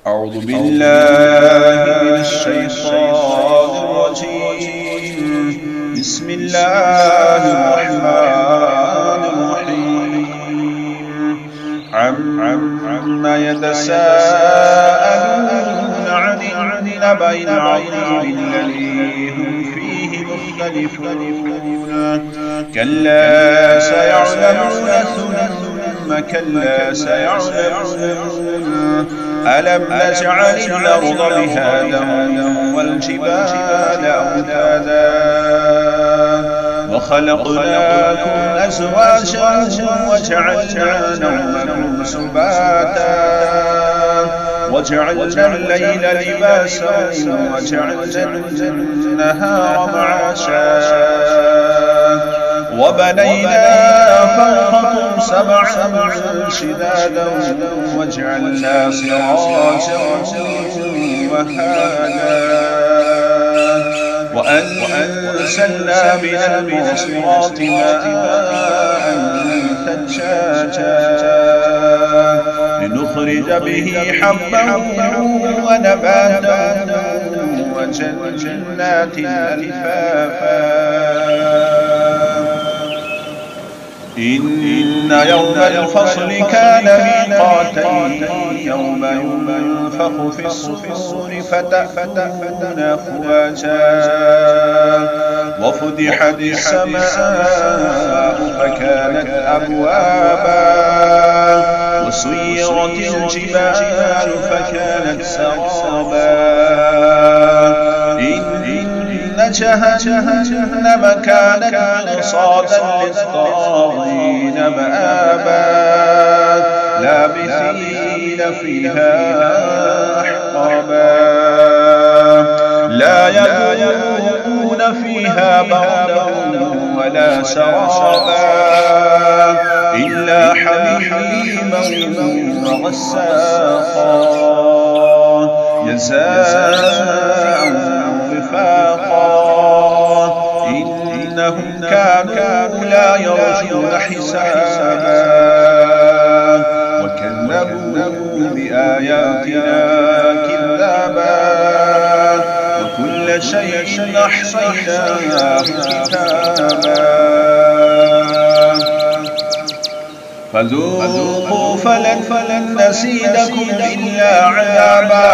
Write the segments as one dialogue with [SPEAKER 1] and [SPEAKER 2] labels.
[SPEAKER 1] أعوذ بالله من الشيطان الرجيم. بسم الله الرحمن الرحيم. عما يتساءلون عن النبأ العظيم الذي هم فيه مختلفون. كلا سيعلمون ثم كلا سيعلمون. ألم نجعل الأرض مهادا والجبال أوتادا وخلقناكم أزواجا وجعلنا نومكم سباتا وجعلنا الليل لباسا وجعلنا النهار معاشا وبنينا فوقكم سبعا شدادا وجعلنا سراجا وهاجا وأنزلنا من المعصرات ماء ثجاجا لنخرج به حبا ونباتا وجنات ألفافا. إن يوم الفصل كان ميقاتا يوم ينفخ في الصور فتأتون أفواجا وفتحت السماء فكانت أبوابا وسيرت الجبال فكانت سرابا. إن جهنم كانت مرصادا للطاغين مآبا لابثين فيها أحقابا لا يذوقون فيها بردا ولا شرابا إلا حميما وغساقا جزاء وفاقا. إنهم كانوا لا يرجون حسابا وكذبوا بآياتنا كذابا وكل شيء أحصيناه كتابا. فذوقوا فلن نزيدكم إلا عذابا.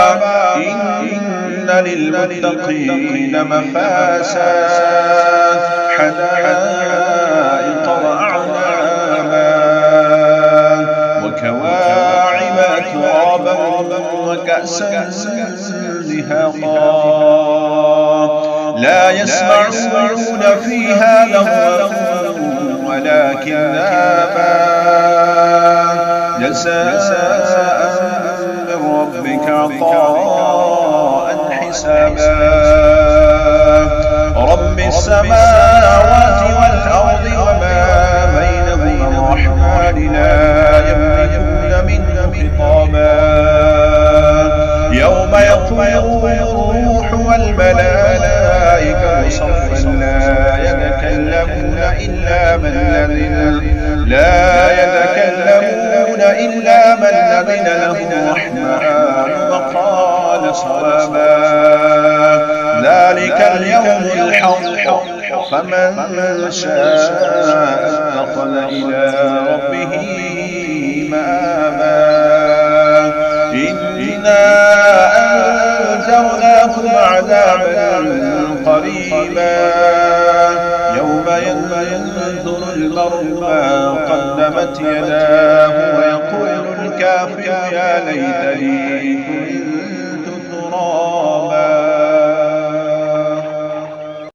[SPEAKER 1] إن للمتقين مفازا حدائق وأعنابا وكواعب أترابا وكأسا دهاقا لا يسمعون فيها لغوا ولا كذابا جزاء من ربك عطاء حسابا. رب السماوات والأرض وما بينهما الرحمن لا يملكون منه خطابا. يوم يقوم الروح والملائكة صفا لا يتكلمون إلا من أذن له الرحمن وقال صوابا. ذلك اليوم الحق فمن شاء اتخذ إلى ربه مآبا. إنا أنذرناكم عذابا قريبا يوم ينظر المرء ما قدمت يداه ويقول الكافر يا ليتني